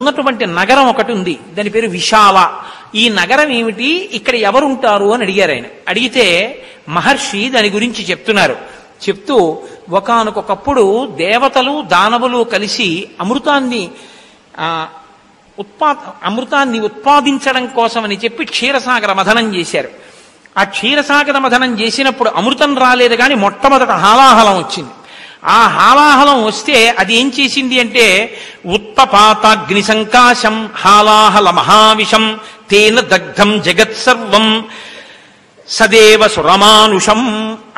ఉన్నటువంటి నగరం ఒకటి ఉంది, దాని పేరు విశాల. ఈ నగరం ఏమిటి, ఇక్కడ ఎవరుంటారు అని అడిగారు ఆయన. అడిగితే మహర్షి దాని గురించి చెప్తున్నారు. చెప్తూ ఒకానొకప్పుడు దేవతలు దానవులు కలిసి అమృతాన్ని ఉత్పాదించడం కోసమని చెప్పి క్షీరసాగర మథనం చేశారు. ఆ క్షీరసాగర మథనం చేసినప్పుడు అమృతం రాలేదు, కానీ మొట్టమొదట హాలాహలం వచ్చింది. ఆ హాలాహలం వస్తే అది ఏం చేసింది అంటే, ఉత్పపాతాగ్ని సంకాశం హాలాహల మహావిషం తేన దగ్ధం జగత్సర్వం సదేవ సురమానుషం.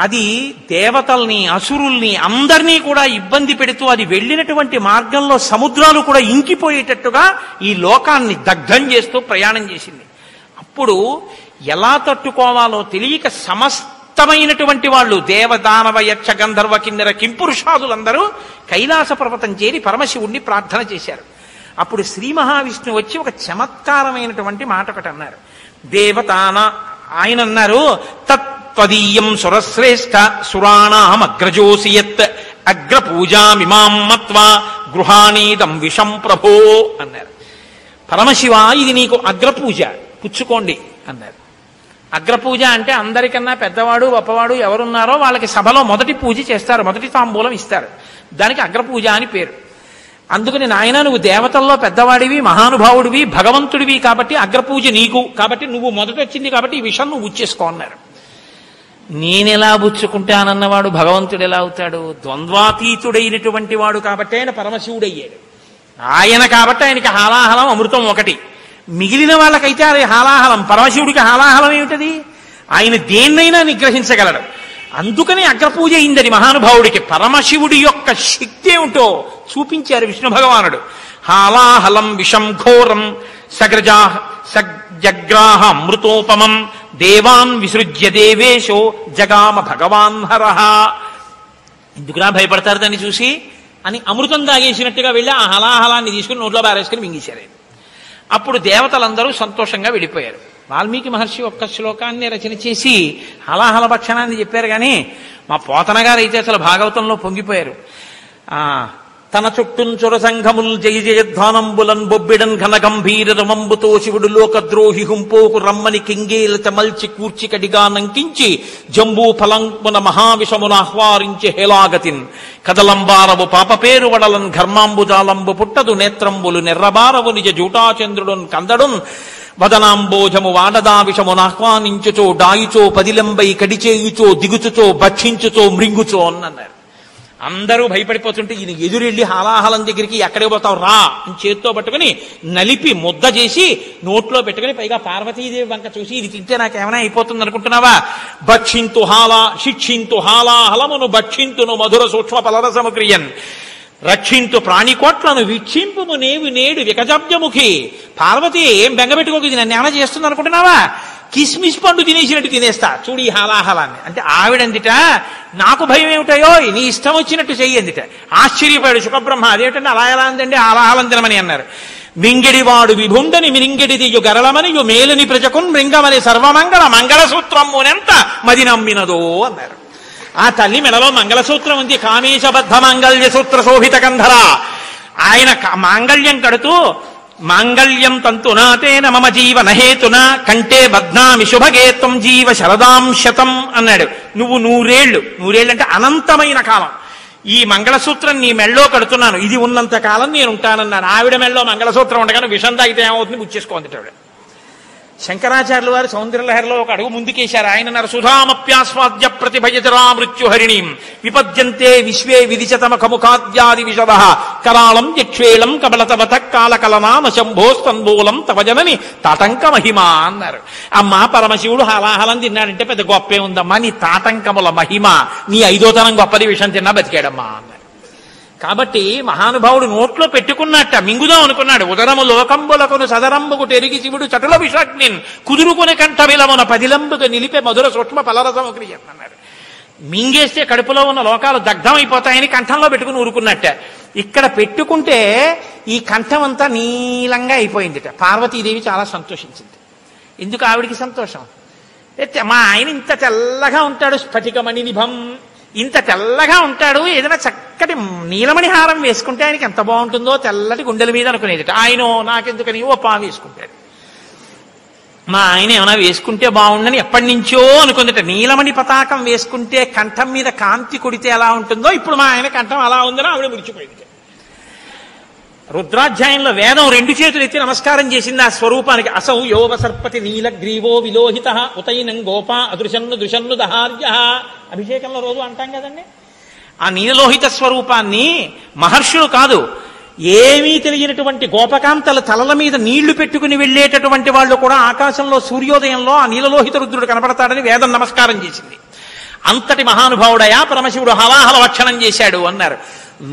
అది దేవతల్ని అసురుల్ని అందరినీ కూడా ఇబ్బంది పెడుతూ అది వెళ్ళినటువంటి మార్గంలో సముద్రాలు కూడా ఇంకిపోయేటట్టుగా ఈ లోకాన్ని దగ్ధం చేస్తూ ప్రయాణం చేసింది. అప్పుడు ఎలా తట్టుకోవాలో తెలియక సమస్తమైనటువంటి వాళ్ళు దేవదానవ యక్ష గంధర్వ కిన్నెర కింపురుషాదులందరూ కైలాస పర్వతం చేరి పరమశివుణ్ణి ప్రార్థన చేశారు. అప్పుడు శ్రీ మహావిష్ణువు వచ్చి ఒక చమత్కారమైనటువంటి మాట ఒకటి అన్నారు. దేవతాన ఆయన అన్నారు, తత్వదీయం సురశ్రేష్ఠ సురాణాం అగ్రజోసి యత్ అగ్రపూజామిమాం మత్వా గృహాణీదం విషం ప్రభో అన్నారు. పరమశివ, ఇది నీకు అగ్రపూజ, పుచ్చుకోండి అన్నారు. అగ్రపూజ అంటే అందరికన్నా పెద్దవాడు గొప్పవాడు ఎవరున్నారో వాళ్ళకి సభలో మొదటి పూజ చేస్తారు, మొదటి తాంబూలం ఇస్తారు. దానికి అగ్రపూజ అని పేరు. అందుకని నాయన, నువ్వు దేవతల్లో పెద్దవాడివి, మహానుభావుడివి, భగవంతుడివి, కాబట్టి అగ్రపూజ నీకు, కాబట్టి నువ్వు మొదట వచ్చింది కాబట్టి ఈ విషయం నువ్వు ఉచ్చేసుకో అన్నారు. నేనెలా బుచ్చుకుంటానన్నవాడు భగవంతుడు ఎలా అవుతాడు? ద్వంద్వాతీతుడైనటువంటి వాడు కాబట్టి ఆయన పరమశివుడయ్యాడు. ఆయన కాబట్టి ఆయనకి హాలాహలం అమృతం ఒకటి. మిగిలిన వాళ్ళకైతే అది హాలాహలం. పరమశివుడికి హాలాహలం ఏమిటది? ఆయన దేన్నైనా నిగ్రహించగలడు. అందుకని అగ్రపూజ అయిందని మహానుభావుడికి. పరమశివుడి యొక్క శక్తి ఏమిటో చూపించారు విష్ణు భగవానుడు. హాలాహలం విషం ఘోరం సగ్రాహ అమృతోపమం దేవాన్ విసృజ్య దేవేశో జగామ భగవాన్ హరహ. ఎందుకురా భయపడతారు దాన్ని చూసి అని అమృతం దాగేసినట్టుగా వెళ్ళి ఆ హలాహలాన్ని తీసుకుని నోట్లో బారేసుకుని మింగేశారు. అప్పుడు దేవతలందరూ సంతోషంగా వెళ్ళిపోయారు. వాల్మీకి మహర్షి ఒక్క శ్లోకాన్ని రచన చేసి హలాహల భక్షణాన్ని చెప్పారు. కానీ మా పోతన గారు అయితే అసలు భాగవతంలో పొంగిపోయారు. తన చుట్టూన్ చురసంఘముల్ జయ జయధ్వానంబులన్ బొబ్బిడన్ ఘన గంభీర రమంబుతో శివుడు లోకద్రోహి హుంపోకు రమ్మని కింగేల చమల్చి కూర్చి కడిగా నంకించి జంబూ ఫలంపున మహావిషమున ఆహ్వారించి హేలాగతిన్ కదలంబారవు పాపపేరు వడలన్ ఘర్మాంబుజాలంబు పుట్టదు నేత్రంబులు నెర్రబారవు నిజ జూటాచంద్రుడున్ కందడున్ వదనాంబోజము వాడదా విషమునాహ్వానించుచో డాయుచో పదిలంబై కడిచేయుచో దిగుచుచో భక్షించుచో మృంగుచో అన్నారు. అందరూ భయపడిపోతుంటే ఈయన ఎదురెళ్ళి హాలాహలం దగ్గరికి ఎక్కడికి పోతావు రా అని చేత్తో పట్టుకుని నలిపి ముద్ద చేసి నోట్లో పెట్టుకుని పైగా పార్వతీదేవి వంక చూసి, ఇది తింటే నాకేమైనా అయిపోతుంది అనుకుంటున్నావా? భక్షింతు శిక్షింతు హాలాహలమును భక్షింతును మధుర సూక్ష్మ పలరసముక్రియన్ రక్షింతు ప్రాణికోట్లను వీక్షింపుము నేవు నేడు వికజబ్జముఖి. పార్వతి, ఏం బెంగపెట్టుకోకు, ఇది నన్ను ఏమైనా చేస్తుంది అనుకుంటున్నావా? కిస్మిస్ పండు తినేసినట్టు తినేస్తా చూడు ఈ హాలాహలాన్ని అంటే. ఆవిడందిట, నాకు భయం ఏమిటయో, నీ ఇష్టం వచ్చినట్టు చెయ్యందిట. ఆశ్చర్యపోయాడు సుఖబ్రహ్మ. అదేమిటంటే అలా ఎలా అందండి, హాలాహలం తినమని అన్నారు. మింగిడివాడు విభుండని మిరింగిడిదియు గరళమనియు మేలుని ప్రజకున్ మృంగమని సర్వమంగళ మంగళసూత్రమునెంత మది నమ్మినదో అన్నారు. ఆ తల్లి మెడలో మంగళసూత్రం ఉంది, కామేశబద్ధ మాంగళ్య సూత్ర శోభిత కంధర. ఆయన మాంగళ్యం కడుతూ మాంగళ్యం తంతునాతేన మమ జీవన హేతున కంటే బధ్నామి శుభగే త్వం జీవ శరదాం శతం అన్నాడు. నువ్వు నూరేళ్లు అంటే అనంతమైన కాలం ఈ మంగళసూత్రం నీ మెళ్ళో కడుతున్నాను, ఇది ఉన్నంత కాలం నేను ఉంటానన్నాను. ఆవిడ మెళ్ళో మంగళసూత్రం ఉండగానే విషం తాగితే ఏమవుతుంది, గుచ్చేసుకోండి ఆవిడ. శంకరాచార్యుల వారు సౌందర్యలహరిలో ఒక అడుగు ముందుకేశారు. ఆయన అన్నారు, సుధామప్యాస్వాద్య ప్రతిభయజరా మృత్యుహరిణీం విపద్యంతే విశ్వే విదిశతమఖముఖాద్యాది విషద కరాళం యక్షేళం కబలతవత కాలకలనామ శంభోస్తంబూలం తవ జనని తాటంక మహిమ అన్నారు. అమ్మా, పరమశివుడు హలాహలం తిన్నాడంటే పెద్ద గొప్పే ఉందమ్మా, నీ తాటంకముల మహిమ, నీ ఐదోతనం గొప్పది, విషం తిన్నా బతికాడమ్మా అన్నారు. కాబట్టి మహానుభావుడు నోట్లో పెట్టుకున్నట్ట మింగుదాం అనుకున్నాడు. ఉదరము లోకంబులకును సదరంబుకు తెరిగి శివుడు చటుల విషాగ్నిన్ కుదురుకుని కంఠ విలమున పదిలంబుగా నిలిపే మధుర సూక్ష్మ ఫలరసముక్రియ అన్నారు. మింగేస్తే కడుపులో ఉన్న లోకాలు దగ్ధమైపోతాయని కంఠంలో పెట్టుకుని ఊరుకున్నట్ట. ఇక్కడ పెట్టుకుంటే ఈ కంఠం అంతా నీలంగా అయిపోయిందిట. పార్వతీదేవి చాలా సంతోషించింది. ఎందుకు ఆవిడికి సంతోషం? మా ఆయన ఇంత తెల్లగా ఉంటాడు, స్ఫటికమణి నిభం, ఇంత తెల్లగా ఉంటాడు, ఏదైనా చక్కటి నీలమణి హారం వేసుకుంటే ఆయనకి ఎంత బాగుంటుందో, తెల్లటి గుండెల మీద అనుకునేది. ఆయన నాకెందుకని ఓ పాము వేసుకుంటాడు. మా ఆయన ఏమైనా వేసుకుంటే బాగుండని ఎప్పటి నుంచో అనుకుందట. నీలమణి పతాకం వేసుకుంటే కంఠం మీద కాంతి కొడితే ఎలా ఉంటుందో ఇప్పుడు మా ఆయన కంఠం అలా ఉందని ఆవిడ మురిచిపోయింది. రుద్రాధ్యాయంలో వేదం 2 చేతులు ఎత్తి నమస్కారం చేసింది ఆ స్వరూపానికి. అసౌ యోగ సర్పతి నీలగ్రీవో విలోహిత ఉతైనం గోపా అదృశన్ను దృశన్ను దహార్య. అభిషేకంలో రోజు అంటాం కదండి. ఆ నీలలోహిత స్వరూపాన్ని మహర్షులు కాదు, ఏమీ తెలియనటువంటి గోపకాంతల తలల మీద నీళ్లు పెట్టుకుని వెళ్లేటటువంటి వాళ్ళు కూడా ఆకాశంలో సూర్యోదయంలో ఆ నీలలోహిత రుద్రుడు కనపడతాడని వేదం నమస్కారం చేసింది. అంతటి మహానుభావుడయా పరమశివుడు హలాహల భక్షణం చేశాడు అన్నారు.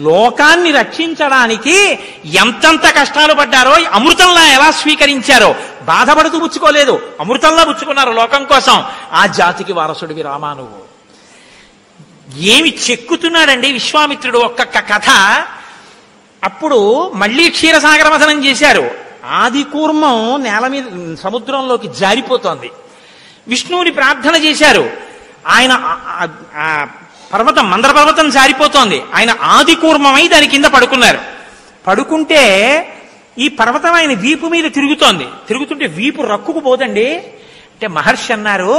లోకాన్ని రక్షించడానికి ఎంతంత కష్టాలు పడ్డారో, అమృతంలా ఎలా స్వీకరించారో, బాధపడుతూ పుచ్చుకోలేదు, అమృతంలా పుచ్చుకున్నారు లోకం కోసం. ఆ జాతికి వారసుడివి రామా నువ్వు. ఏమి చెక్కుతున్నాడండి విశ్వామిత్రుడు. ఒక్కొక్క కథ. అప్పుడు మళ్లీ క్షీరసాగర మథనం చేశారు. ఆది కూర్మం నేల మీద సముద్రంలోకి జారిపోతోంది. విష్ణువుని ప్రార్థన చేశారు. ఆయన పర్వతం మందర పర్వతం జారిపోతోంది. ఆయన ఆది కూర్మమై దాని కింద పడుకున్నారు. పడుకుంటే ఈ పర్వతం ఆయన వీపు మీద తిరుగుతోంది. తిరుగుతుంటే వీపు రక్కుకు పోదండి. అంటే మహర్షి అన్నారు,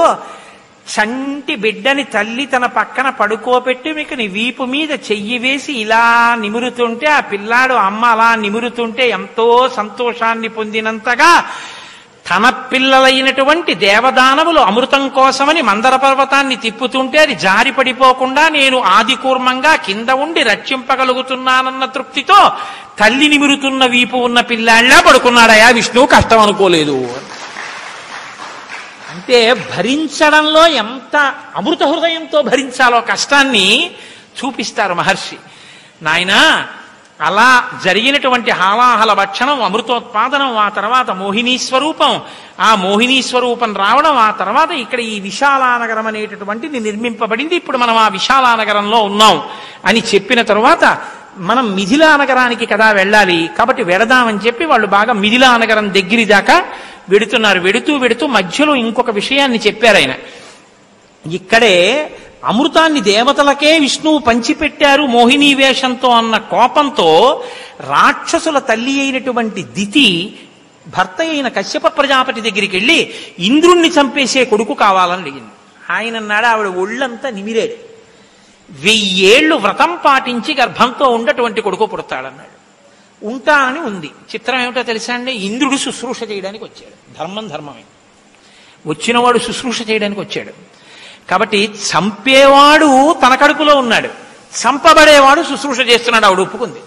చంటి బిడ్డని తల్లి తన పక్కన పడుకోబెట్టి మీకు నీ వీపు మీద చెయ్యి వేసి ఇలా నిమురుతుంటే ఆ పిల్లాడు అమ్మ అలా నిమురుతుంటే ఎంతో సంతోషాన్ని పొందినంతగా తన పిల్లలైనటువంటి దేవదానవులు అమృతం కోసమని మందర పర్వతాన్ని తిప్పుతుంటే అది జారి పడిపోకుండా నేను ఆది కూర్మంగా కింద ఉండి రక్షింపగలుగుతున్నానన్న తృప్తితో తల్లి నిమురుతున్న వీపు ఉన్న పిల్లాళ్ళ పడుకున్నాడయా విష్ణువు, కష్టం అనుకోలేదు. అంటే భరించడంలో ఎంత అమృత హృదయంతో భరించాలో కష్టాన్ని చూపిస్తారు మహర్షి. నాయనా, అలా జరిగినటువంటి హాలాహల భక్షణం, అమృతోత్పాదనం, ఆ తర్వాత మోహినీ స్వరూపం, ఆ మోహినీ స్వరూపం రావడం, ఆ తర్వాత ఇక్కడ ఈ విశాలానగరం అనేటటువంటిది నిర్మింపబడింది. ఇప్పుడు మనం ఆ విశాలానగరంలో ఉన్నాం అని చెప్పిన తరువాత మనం మిథిలా నగరానికి కదా వెళ్ళాలి, కాబట్టి వెడదామని చెప్పి వాళ్ళు బాగా మిథిలా నగరం దగ్గరి దాకా వెడుతున్నారు. వెడుతూ మధ్యలో ఇంకొక విషయాన్ని చెప్పారు ఆయన. ఇక్కడే అమృతాన్ని దేవతలకే విష్ణువు పంచిపెట్టారు మోహినీ వేషంతో అన్న కోపంతో రాక్షసుల తల్లి అయినటువంటి దితి భర్త అయిన కశ్యప ప్రజాపతి దగ్గరికి వెళ్ళి ఇంద్రుణ్ణి చంపేసే కొడుకు కావాలని అడిగింది. ఆయన అన్నాడు, ఆవిడ ఒళ్ళంతా నిమిరేడు, 1000 ఏళ్లు వ్రతం పాటించి గర్భంతో ఉండటువంటి కొడుకు పుడతాడన్నాడు. ఉంటా అని ఉంది. చిత్రం ఏమిటో తెలుసా అండి, ఇంద్రుడు శుశ్రూష చేయడానికి వచ్చాడు. ధర్మమే. వచ్చినవాడు శుశ్రూష చేయడానికి వచ్చాడు. కాబట్టి చంపేవాడు తన కడుపులో ఉన్నాడు, చంపబడేవాడు శుశ్రూష చేస్తున్నాడు. ఆవిడ ఒప్పుకుంది.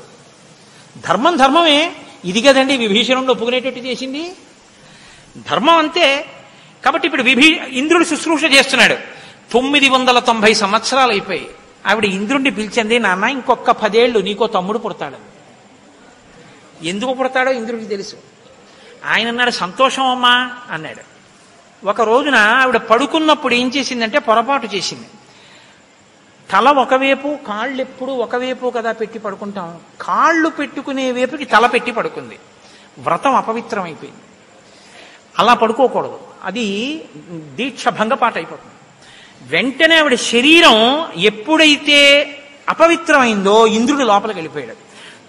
ధర్మమే. ఇది కదండి విభీషణుడు ఒప్పుకునేటట్టు చేసింది. ధర్మం అంతే. కాబట్టి ఇప్పుడు ఇంద్రుడు శుశ్రూష చేస్తున్నాడు. 990 సంవత్సరాలు అయిపోయి ఆవిడ ఇంద్రుడిని పిలిచింది, నాన్న ఇంకొక 10 ఏళ్ళు నీకో తమ్ముడు పుడతాడు. ఎందుకు పుడతాడో ఇంద్రుడికి తెలుసు. ఆయన అన్నాడు, సంతోషం అమ్మా అన్నాడు. ఒక రోజున ఆవిడ పడుకున్నప్పుడు ఏం చేసిందంటే పొరపాటు చేసింది. తల ఒకవైపు, కాళ్ళు ఎప్పుడు ఒకవైపు కదా పెట్టి పడుకుంటాం, కాళ్ళు పెట్టుకునే వైపుకి తల పెట్టి పడుకుంది. వ్రతం అపవిత్రం అయిపోయింది. అలా పడుకోకూడదు, అది దీక్ష భంగపాటు అయిపోతుంది. వెంటనే ఆవిడ శరీరం ఎప్పుడైతే అపవిత్రమైందో ఇంద్రుడు లోపలికి వెళ్ళిపోయాడు.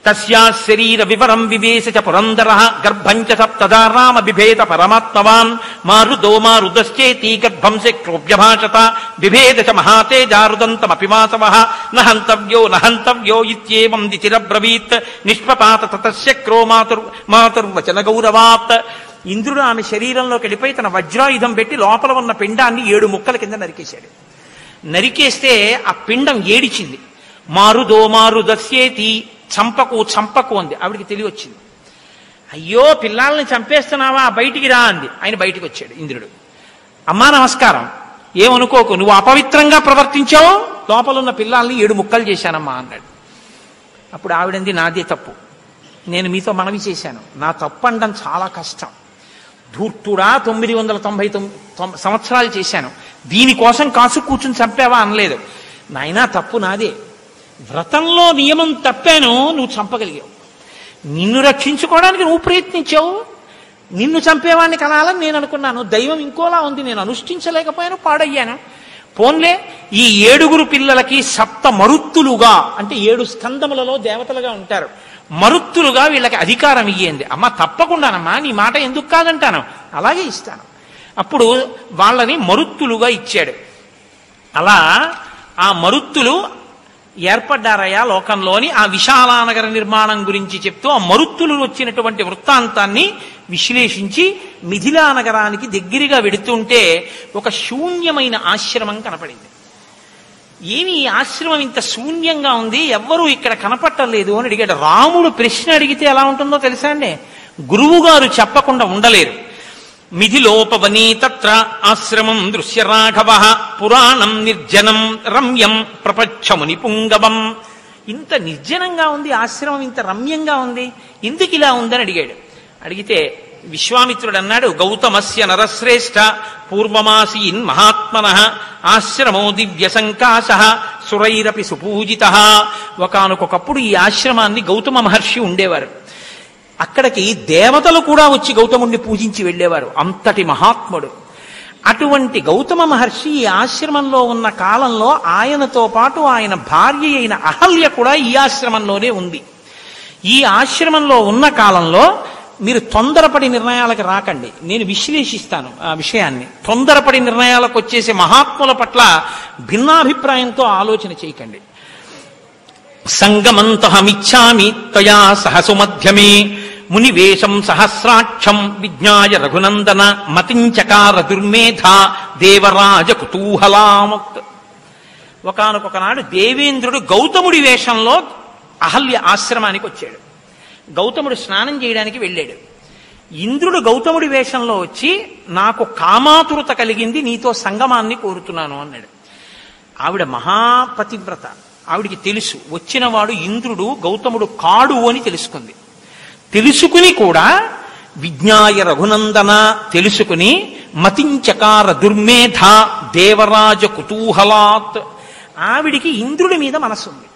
తస్యా శరీర వివరం వివేశ చ పురందర గర్భం చ సప్తదా రామ బిభేద పరమాత్మవాన్ మారుదో మారుదశ్చేతి గర్భం శక్రోభ్యభాషత బిభేద చ మహాతేజారుదంతమపి వాసవః నహంతవ్యో ఇత్యేవం దితిరబ్రవీత్ నిష్పపాత తతశక్రో మాతుర్వచన గౌరవాత్. ఇంద్రుడు ఆమె శరీరంలోకి వెళ్ళిపోయి తన వజ్రాయుధం పెట్టి లోపల ఉన్న పిండాన్ని 7 ముక్కల కింద నరికేశాడు. నరికేస్తే ఆ పిండం ఏడిచింది. మారుదో మారుదశ్యేతి, చంపకు అంది. ఆవిడికి తెలియొచ్చింది. అయ్యో పిల్లల్ని చంపేస్తున్నావా, బయటికి రా అంది. ఆయన బయటికి వచ్చాడు ఇంద్రుడు. అమ్మా నమస్కారం, ఏమనుకోకు, నువ్వు అపవిత్రంగా ప్రవర్తించావు, లోపలున్న పిల్లల్ని 7 ముక్కలు చేశానమ్మా అన్నాడు. అప్పుడు ఆవిడంది, నాదే తప్పు, నేను మీతో మనవి చేశాను, నా తప్పు అనడం చాలా కష్టం. ధూర్తుడా 990 సంవత్సరాలు చేశాను, దీనికోసం కాసు కూర్చుని చంపావా అనలేదు. నాయనా తప్పు నాదే, వ్రతంలో నియమం తప్పాను, నువ్వు చంపగలిగావు. నిన్ను రక్షించుకోవడానికి నువ్వు ప్రయత్నించావు, నిన్ను చంపేవాడిని కనాలని నేను అనుకున్నాను. దైవం ఇంకోలా ఉంది, నేను అనుష్ఠించలేకపోయాను, పోన్లే ఈ 7 పిల్లలకి సప్త మరుత్తులుగా, అంటే 7 స్కందములలో దేవతలుగా ఉంటారు, మరుత్తులుగా వీళ్ళకి అధికారం ఇయ్యింది. అమ్మ తప్పకుండానమ్మా, నీ మాట ఎందుకు కాదంటాను, అలాగే ఇస్తాను. అప్పుడు వాళ్ళని మరుత్తులుగా ఇచ్చాడు. అలా ఆ మరుత్తులు ఏర్పడ్డారయ్యా లోకంలోని. ఆ విశాలానగర నిర్మాణం గురించి చెప్తూ ఆ మరుత్తులు వచ్చినటువంటి వృత్తాంతాన్ని విశ్లేషించి మిథిలా నగరానికి దగ్గరగా వెడుతుంటే ఒక శూన్యమైన ఆశ్రమం కనపడింది. ఏమి ఈ ఆశ్రమం ఇంత శూన్యంగా ఉంది, ఎవ్వరూ ఇక్కడ కనపట్టలేదు అని అడిగాడు. రాముడు ప్రశ్న అడిగితే ఎలా ఉంటుందో తెలుసా అండి, గురువు గారు చెప్పకుండా ఉండలేరు. మిథిలోపవనీ తత్ర ఆశ్రమం దృశ్య రాఘవ పురాణం నిర్జనం రమ్యం ప్రపచ్చముని పుంగవం. ఇంత నిర్జనంగా ఉంది ఆశ్రమం, ఇంత రమ్యంగా ఉంది, ఎందుకు ఇలా ఉందని అడిగాడు. అడిగితే విశ్వామిత్రుడు అన్నాడు, గౌతమస్య నరశ్రేష్ఠ పూర్వమాసీన్ మహాత్మనః ఆశ్రమో దివ్య సంకాశ సురైరపి సుపూజిత. ఒకానొకప్పుడు ఈ ఆశ్రమాన్ని గౌతమ మహర్షి ఉండేవారు. అక్కడికి దేవతలు కూడా వచ్చి గౌతముణ్ణి పూజించి వెళ్ళేవారు, అంతటి మహాత్ముడు. అటువంటి గౌతమ మహర్షి ఈ ఆశ్రమంలో ఉన్న కాలంలో ఆయనతో పాటు ఆయన భార్య అయిన అహల్య కూడా ఈ ఆశ్రమంలోనే ఉంది. ఈ ఆశ్రమంలో ఉన్న కాలంలో మీరు తొందరపడి నిర్ణయాలకు రాకండి, నేను విశ్లేషిస్తాను ఆ విషయాన్ని. తొందరపడి నిర్ణయాలకు వచ్చేసే మహాత్ముల పట్ల భిన్నాభిప్రాయంతో ఆలోచన చేయకండి. సంగమంతహమిచ్చామి త్వయా సహసుమధ్యమే మునివేషం సహస్రాక్షం విజ్ఞాయ రఘునందన మతించకార దుర్మేధ దేవరాజ కుతూహలాముక్త. ఒకానొకనాడు దేవేంద్రుడు గౌతముడి వేషంలో అహల్య ఆశ్రమానికి వచ్చాడు. గౌతముడు స్నానం చేయడానికి వెళ్ళాడు. ఇంద్రుడు గౌతముడి వేషంలో వచ్చి, నాకు కామాతురత కలిగింది, నీతో సంగమాన్ని కోరుతున్నాను అన్నాడు. ఆవిడ మహాపతివ్రత, ఆవిడికి తెలుసు వచ్చినవాడు ఇంద్రుడు గౌతముడు కాడు అని తెలుసుకుంది. తెలుసుకుని కూడా విజ్ఞాయ రఘునందన తెలుసుకుని మతించకార దుర్మేధ దేవరాజ కుతూహలాత్, ఆవిడికి ఇంద్రుడి మీద మనసుంది.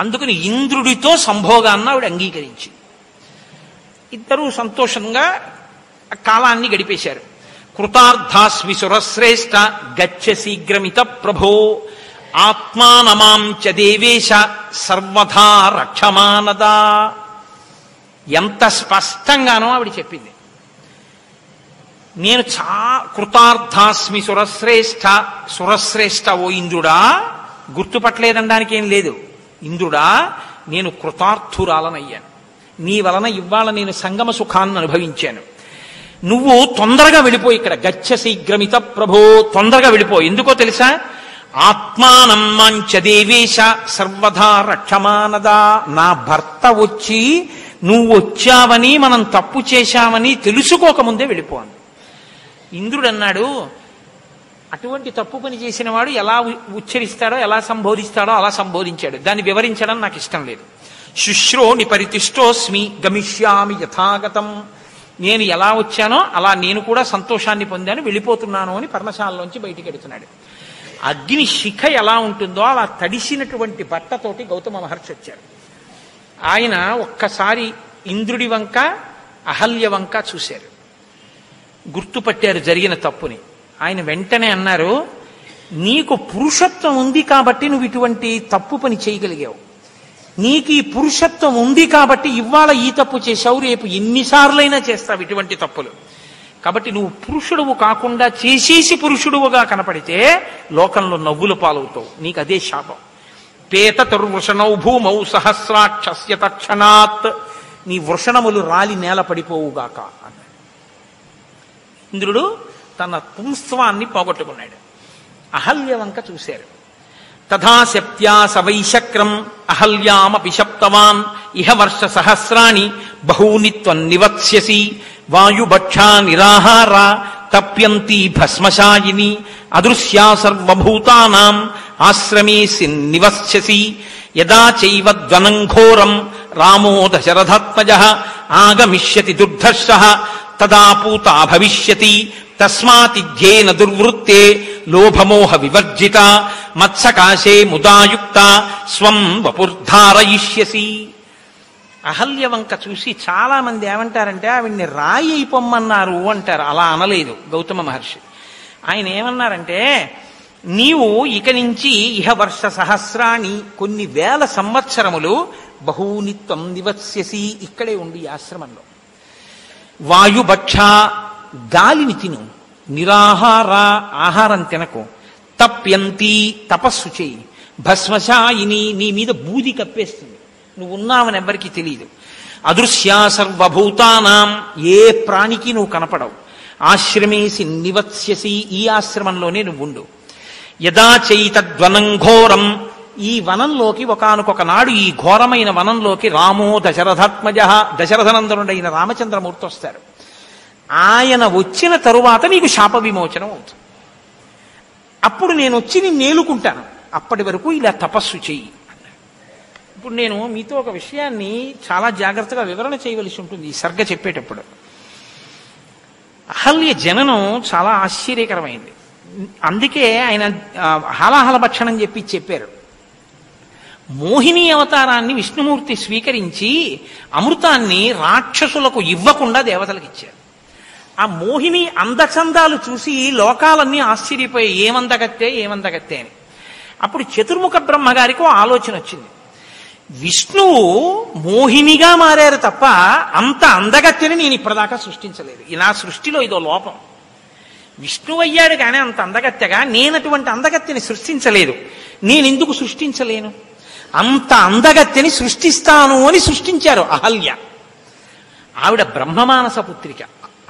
అందుకని ఇంద్రుడితో సంభోగాన్ని ఆవిడ అంగీకరించి ఇద్దరూ సంతోషంగా కాలాన్ని గడిపేశారు. కృతార్థాస్మి సురశ్రేష్ఠ గచ్చ శీఘ్రమిత ప్రభో ఆత్మానమాం చ దేవేశ సర్వథా రక్షమానదా. ఎంత స్పష్టంగానో ఆవిడ చెప్పింది. నేను కృతార్థాస్మి సురశ్రేష్ఠ, సురశ్రేష్ఠ ఓ ఇంద్రుడా, గుర్తుపట్టలేదనడానికి ఏం లేదు. ఇంద్రుడా, నేను కృతార్థురాలనయ్యాను, నీ వలన ఇవాళ నేను సంగమ సుఖాన్ని అనుభవించాను. నువ్వు తొందరగా వెళ్ళిపో, ఇక్కడ గచ్చ శీఘ్రమిత ప్రభో, తొందరగా వెళ్ళిపో. ఎందుకో తెలుసా, ఆత్మానం మాంచ దేవేశ సర్వదా రక్షమానదా. నా భర్త వచ్చి నువ్వు వచ్చావని మనం తప్పు చేశామని తెలుసుకోకముందే వెళ్ళిపోను. ఇంద్రుడు అన్నాడు, అటువంటి తప్పు పని చేసిన వాడు ఎలా ఉచ్చరిస్తాడో ఎలా సంబోధిస్తాడో అలా సంబోధించాడు. దాన్ని వివరించడం నాకు ఇష్టం లేదు. శుశ్రోని పరితిష్టోస్మి గమిష్యామి యథాగతం. నేను ఎలా వచ్చానో అలా నేను కూడా సంతోషాన్ని పొందాను, వెళ్ళిపోతున్నాను అని పర్ణశాలలోంచి బయటికి వెడుతున్నాడు. అగ్ని శిఖ ఎలా ఉంటుందో అలా తడిసినటువంటి బట్టతోటి గౌతమ మహర్షి వచ్చారు. ఆయన ఒక్కసారి ఇంద్రుడి వంక అహల్య వంక చూశారు, గుర్తుపట్టారు జరిగిన తప్పుని. ఆయన వెంటనే అన్నారు, నీకు పురుషత్వం ఉంది కాబట్టి నువ్వు ఇటువంటి తప్పు పని చేయగలిగావు. నీకు ఈ పురుషత్వం ఉంది కాబట్టి ఇవాళ ఈ తప్పు చేశావు, రేపు ఎన్నిసార్లైనా చేస్తావు ఇటువంటి తప్పులు. కాబట్టి నువ్వు పురుషుడువు కాకుండా చేసేసి పురుషుడువుగా కనపడితే లోకంలో నవ్వుల పాలవుతావు. నీకు అదే శాపం. పేతతుర్వృషణౌ భూమౌ సహస్రాక్షస్య తక్షణాత్. నీ వృషణములు రాలి నేల పడిపోవుగాక అన్నాడు. ఇంద్రుడు తన పుంస్త్వాన్ని పోగొట్టుకున్నాడు. అహల్య వంక చూశారు. తథా శప్త్యా సవైశక్రం అహల్యామపి శప్తవాన్ ఇహ వర్ష సహస్రాణి బహూని త్వం నివత్స్యసి వాయుభక్షా నిరాహార తప్యంతి భస్మశాయిని అదృశ్యా సర్వభూతానాం ఆశ్రమేసి నివస్యసి యదా చైవ ధ్వనం ఘోరం రామో దశరథాత్మజః ఆగమిష్యతి దుర్ధర్షః తదా పూతా భవిష్యతి తస్మాతిధ్యేన దుర్వృత్తే లోభమోహ వివర్జిత మత్సకాశే ముదాయుక్త స్వం వపుర్ధారయిష్యసి. అహల్య వంక చూసి చాలా మంది ఏమంటారంటే ఆవిడ్ని రాయి అయిపోమ్మన్నారు అంటారు. అలా అనలేదు గౌతమ మహర్షి. ఆయన ఏమన్నారంటే, నీవు ఇక నుంచి ఇహ వర్ష సహస్రాణి కొన్ని వేల సంవత్సరములు బహూనిత్వం నివస్యసి ఇక్కడే ఉండి ఆశ్రమంలో. వాయుభక్ష గాలిని తిను, నిరాహార ఆహారం తినకు, తప్యంతి తపస్సు చేయి, భస్మశాయిని నీ మీద బూది కప్పేస్తుంది, నువ్వు ఉన్నావని ఎవ్వరికీ తెలియదు. అదృశ్య సర్వభూతానాం ఏ ప్రాణికి నువ్వు కనపడవు. ఆశ్రమేసి నివత్స్యసి ఈ ఆశ్రమంలోనే నువ్వు ఉండు. యదా చైతద్వనం ఘోరం ఈ వనంలోకి ఒకానొక నాడు ఈ ఘోరమైన వనంలోకి రామో దశరథాత్మజ దశరథనందనుడైన రామచంద్రమూర్తి వస్తారు. ఆయన వచ్చిన తరువాత నీకు శాప విమోచనం అవుతుంది. అప్పుడు నేను వచ్చి నిన్ను నేలుకుంటాను, అప్పటి వరకు ఇలా తపస్సు చెయ్యి. ఇప్పుడు నేను మీతో ఒక విషయాన్ని చాలా జాగ్రత్తగా వివరణ చేయవలసి ఉంటుంది ఈ సర్గ చెప్పేటప్పుడు. అహల్య జననం చాలా ఆశ్చర్యకరమైంది. అందుకే ఆయన హాలాహల భక్షణం చెప్పారు. మోహిని అవతారాన్ని విష్ణుమూర్తి స్వీకరించి అమృతాన్ని రాక్షసులకు ఇవ్వకుండా దేవతలకు ఇచ్చారు. ఆ మోహిని అందచందాలు చూసి లోకాలన్నీ ఆశ్చర్యపోయి ఏమందగత్తే ఏమందగత్తే అని. అప్పుడు చతుర్ముఖ బ్రహ్మగారికి ఆలోచన వచ్చింది. విష్ణువు మోహినిగా మారారు తప్ప అంత అందగత్తెని నేను ఇప్పటిదాకా సృష్టించలేదు. నా సృష్టిలో ఇదో లోపం. విష్ణువు అయ్యాడు కానీ అంత అందగత్తెగా నేనటువంటి అందగత్తెని సృష్టించలేదు. నేనెందుకు సృష్టించలేను? అంత అందగత్తెని సృష్టిస్తాను అని సృష్టించారు అహల్య. ఆవిడ బ్రహ్మమానస పుత్రిక.